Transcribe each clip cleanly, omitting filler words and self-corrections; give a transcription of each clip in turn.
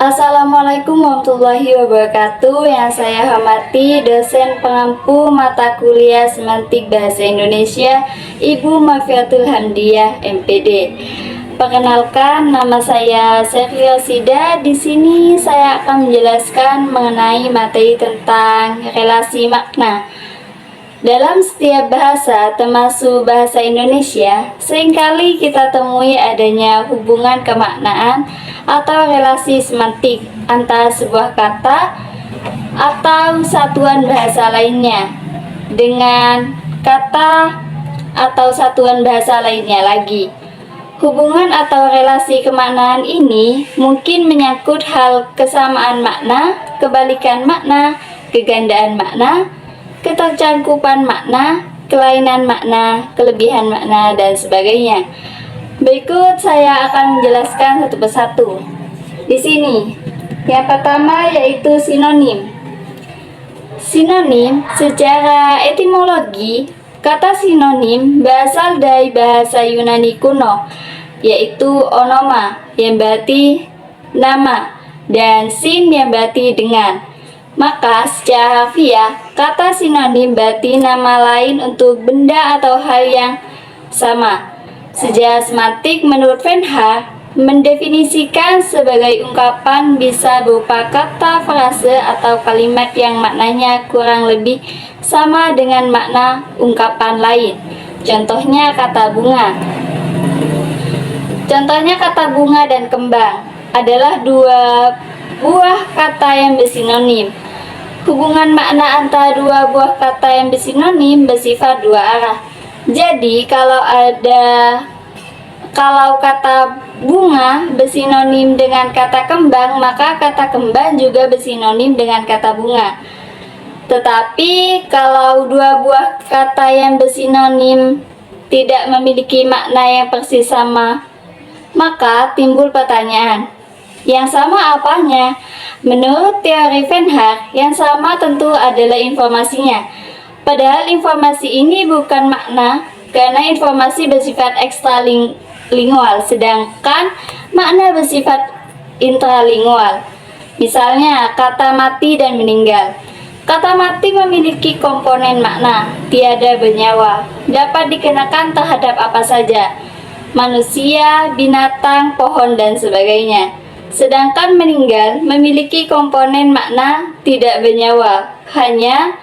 Assalamualaikum warahmatullahi wabarakatuh. Yang saya hormati dosen pengampu mata kuliah Semantik Bahasa Indonesia, Ibu Mafiatul Hamdiyah, MPD. Perkenalkan, nama saya Sergio Sida. Di sini saya akan menjelaskan mengenai materi tentang relasi makna. Dalam setiap bahasa, termasuk bahasa Indonesia, seringkali kita temui adanya hubungan kemaknaan atau relasi semantik antara sebuah kata atau satuan bahasa lainnya dengan kata atau satuan bahasa lainnya lagi. Hubungan atau relasi kemaknaan ini mungkin menyangkut hal kesamaan makna, kebalikan makna, kegandaan makna, ketercangkupan makna, kelainan makna, kelebihan makna, dan sebagainya. Berikut saya akan menjelaskan satu persatu. Di sini, yang pertama yaitu sinonim. Sinonim secara etimologi, kata sinonim berasal dari bahasa Yunani kuno, yaitu onoma yang berarti nama dan sin yang berarti dengan. Maka secara harfiah, kata sinonim berarti nama lain untuk benda atau hal yang sama. Sejarah semantik menurut Venhar mendefinisikan sebagai ungkapan bisa berupa kata, frase, atau kalimat yang maknanya kurang lebih sama dengan makna ungkapan lain. Contohnya kata bunga. Contohnya kata bunga dan kembang adalah dua buah kata yang bersinonim. Hubungan makna antara dua buah kata yang bersinonim bersifat dua arah. Jadi kalau kata bunga bersinonim dengan kata kembang, maka kata kembang juga bersinonim dengan kata bunga. Tetapi kalau dua buah kata yang bersinonim tidak memiliki makna yang persis sama, maka timbul pertanyaan, yang sama apanya? Menurut teori Venhar, yang sama tentu adalah informasinya. Padahal informasi ini bukan makna, karena informasi bersifat ekstralingual, sedangkan makna bersifat intralingual. Misalnya, kata mati dan meninggal. Kata mati memiliki komponen makna, tiada bernyawa, dapat dikenakan terhadap apa saja, manusia, binatang, pohon, dan sebagainya. Sedangkan meninggal memiliki komponen makna tidak bernyawa, hanya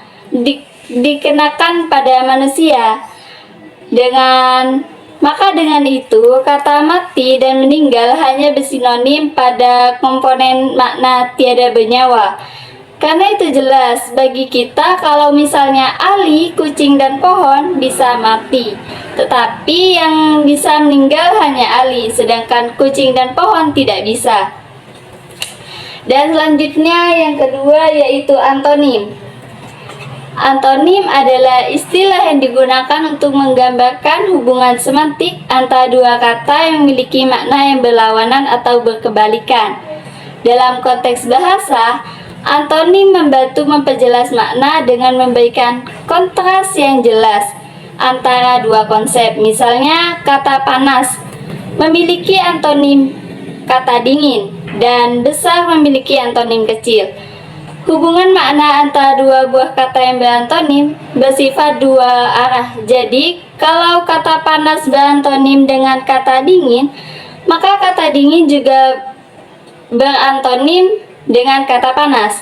dikenakan pada manusia. Maka dengan itu, kata mati dan meninggal hanya bersinonim pada komponen makna tiada bernyawa. Karena itu jelas bagi kita kalau misalnya Ali, kucing, dan pohon bisa mati, tetapi yang bisa meninggal hanya Ali, sedangkan kucing dan pohon tidak bisa. Dan selanjutnya yang kedua yaitu antonim. Antonim adalah istilah yang digunakan untuk menggambarkan hubungan semantik antara dua kata yang memiliki makna yang berlawanan atau berkebalikan. Dalam konteks bahasa, antonim membantu memperjelas makna dengan memberikan kontras yang jelas antara dua konsep. Misalnya, kata panas memiliki antonim kata dingin, dan besar memiliki antonim kecil. Hubungan makna antara dua buah kata yang berantonim bersifat dua arah. Jadi, kalau kata panas berantonim dengan kata dingin, maka kata dingin juga berantonim dengan kata panas.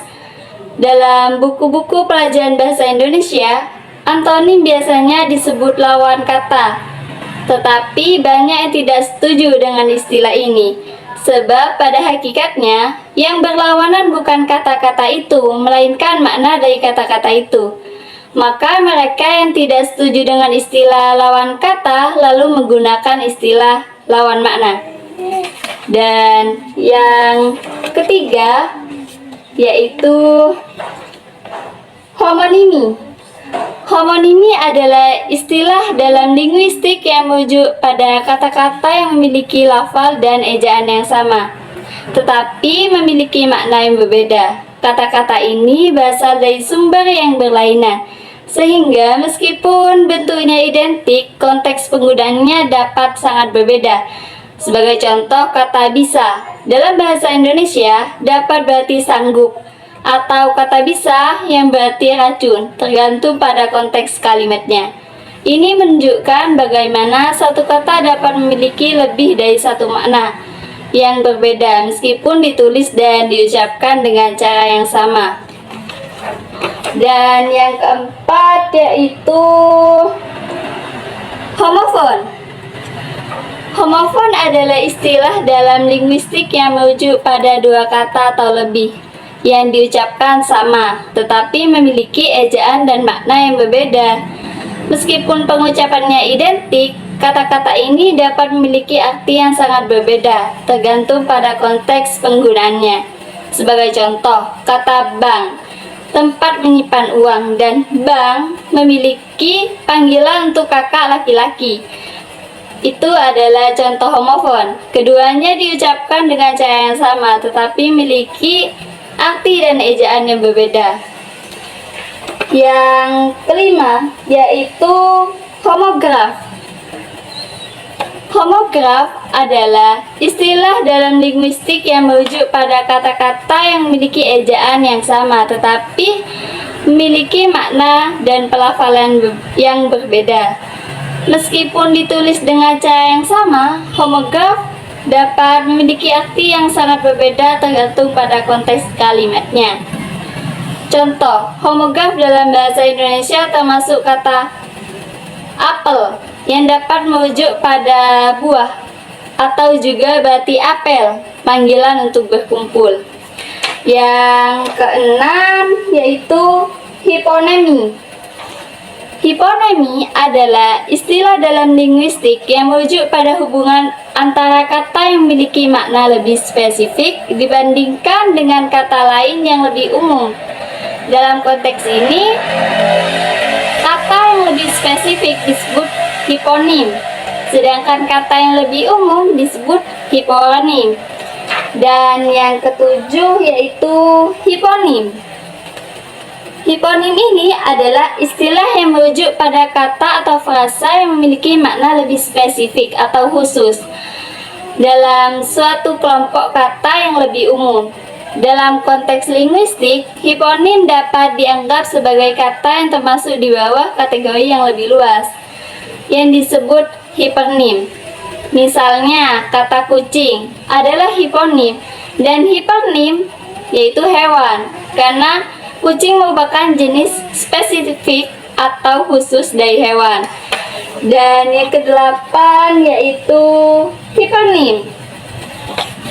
Dalam buku-buku pelajaran bahasa Indonesia, antonim biasanya disebut lawan kata. Tetapi banyak yang tidak setuju dengan istilah ini. Sebab pada hakikatnya, yang berlawanan bukan kata-kata itu, melainkan makna dari kata-kata itu. Maka mereka yang tidak setuju dengan istilah lawan kata, lalu menggunakan istilah lawan makna. Dan yang ketiga, yaitu homonimi. Homonimi adalah istilah dalam linguistik yang merujuk pada kata-kata yang memiliki lafal dan ejaan yang sama, tetapi memiliki makna yang berbeda. Kata-kata ini berasal dari sumber yang berlainan, sehingga meskipun bentuknya identik, konteks penggunaannya dapat sangat berbeda. Sebagai contoh, kata bisa dalam bahasa Indonesia dapat berarti sanggup, atau kata bisa yang berarti racun, tergantung pada konteks kalimatnya. Ini menunjukkan bagaimana satu kata dapat memiliki lebih dari satu makna yang berbeda meskipun ditulis dan diucapkan dengan cara yang sama. Dan yang keempat yaitu homofon. Homofon adalah istilah dalam linguistik yang merujuk pada dua kata atau lebih yang diucapkan sama, tetapi memiliki ejaan dan makna yang berbeda. Meskipun pengucapannya identik, kata-kata ini dapat memiliki arti yang sangat berbeda, tergantung pada konteks penggunaannya. Sebagai contoh, kata bank, tempat menyimpan uang, dan bank memiliki panggilan untuk kakak laki-laki. Itu adalah contoh homofon. Keduanya diucapkan dengan cara yang sama, tetapi memiliki arti dan ejaan yang berbeda. Yang kelima yaitu homograf. Homograf adalah istilah dalam linguistik yang merujuk pada kata-kata yang memiliki ejaan yang sama tetapi memiliki makna dan pelafalan yang berbeda. Meskipun ditulis dengan cara yang sama, homograf dapat memiliki arti yang sangat berbeda tergantung pada konteks kalimatnya. Contoh, homograf dalam bahasa Indonesia termasuk kata apel yang dapat merujuk pada buah atau juga berarti apel, panggilan untuk berkumpul. Yang keenam yaitu hiponemi. Hiponemi adalah istilah dalam linguistik yang merujuk pada hubungan antara kata yang memiliki makna lebih spesifik dibandingkan dengan kata lain yang lebih umum. Dalam konteks ini, kata yang lebih spesifik disebut hiponim, sedangkan kata yang lebih umum disebut hiponim. Dan yang ketujuh yaitu hiponim. Hiponim ini adalah istilah yang merujuk pada kata atau frasa yang memiliki makna lebih spesifik atau khusus dalam suatu kelompok kata yang lebih umum. Dalam konteks linguistik, hiponim dapat dianggap sebagai kata yang termasuk di bawah kategori yang lebih luas, yang disebut hipernim. Misalnya, kata kucing adalah hiponim, dan hipernim yaitu hewan, karena kucing merupakan jenis spesifik atau khusus dari hewan. Dan yang kedelapan yaitu hipernim.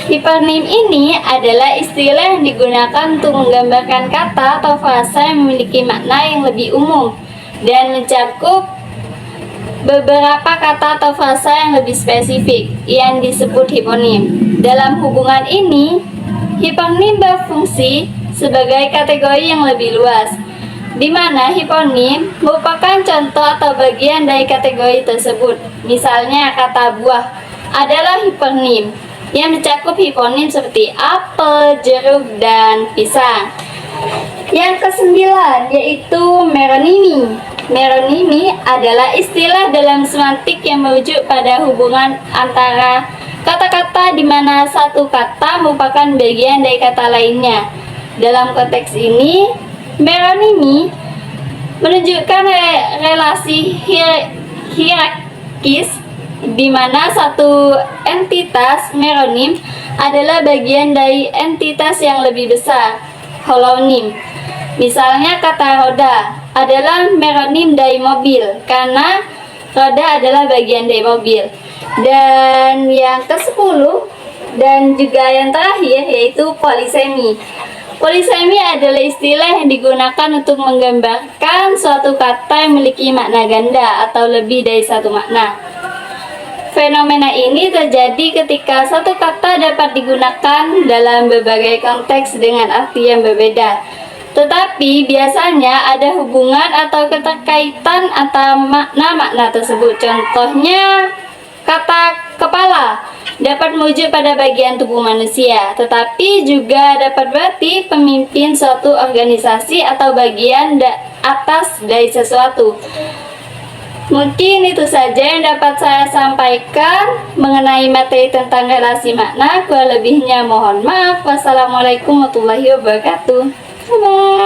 Hipernim ini adalah istilah yang digunakan untuk menggambarkan kata atau frasa yang memiliki makna yang lebih umum dan mencakup beberapa kata atau frasa yang lebih spesifik yang disebut hiponim. Dalam hubungan ini, hiponim berfungsi sebagai kategori yang lebih luas, di mana hiponim merupakan contoh atau bagian dari kategori tersebut. Misalnya, kata buah adalah hiponim yang mencakup hiponim seperti apel, jeruk, dan pisang. Yang kesembilan yaitu meronimi. Meronimi adalah istilah dalam semantik yang merujuk pada hubungan antara kata-kata di mana satu kata merupakan bagian dari kata lainnya. Dalam konteks ini, meronimi menunjukkan relasi hierarkis di mana satu entitas meronim adalah bagian dari entitas yang lebih besar, holonim. Misalnya kata roda adalah meronim dari mobil karena roda adalah bagian dari mobil. Dan yang ke-10 dan juga yang terakhir yaitu polisemi. Polisemi adalah istilah yang digunakan untuk menggambarkan suatu kata yang memiliki makna ganda atau lebih dari satu makna. Fenomena ini terjadi ketika satu kata dapat digunakan dalam berbagai konteks dengan arti yang berbeda. Tetapi biasanya ada hubungan atau keterkaitan antara makna-makna tersebut. Contohnya, kata kepala dapat merujuk pada bagian tubuh manusia, tetapi juga dapat berarti pemimpin suatu organisasi atau bagian atas dari sesuatu. Mungkin itu saja yang dapat saya sampaikan mengenai materi tentang relasi makna. Kurang lebihnya mohon maaf. Wassalamualaikum warahmatullahi wabarakatuh. Bye-bye.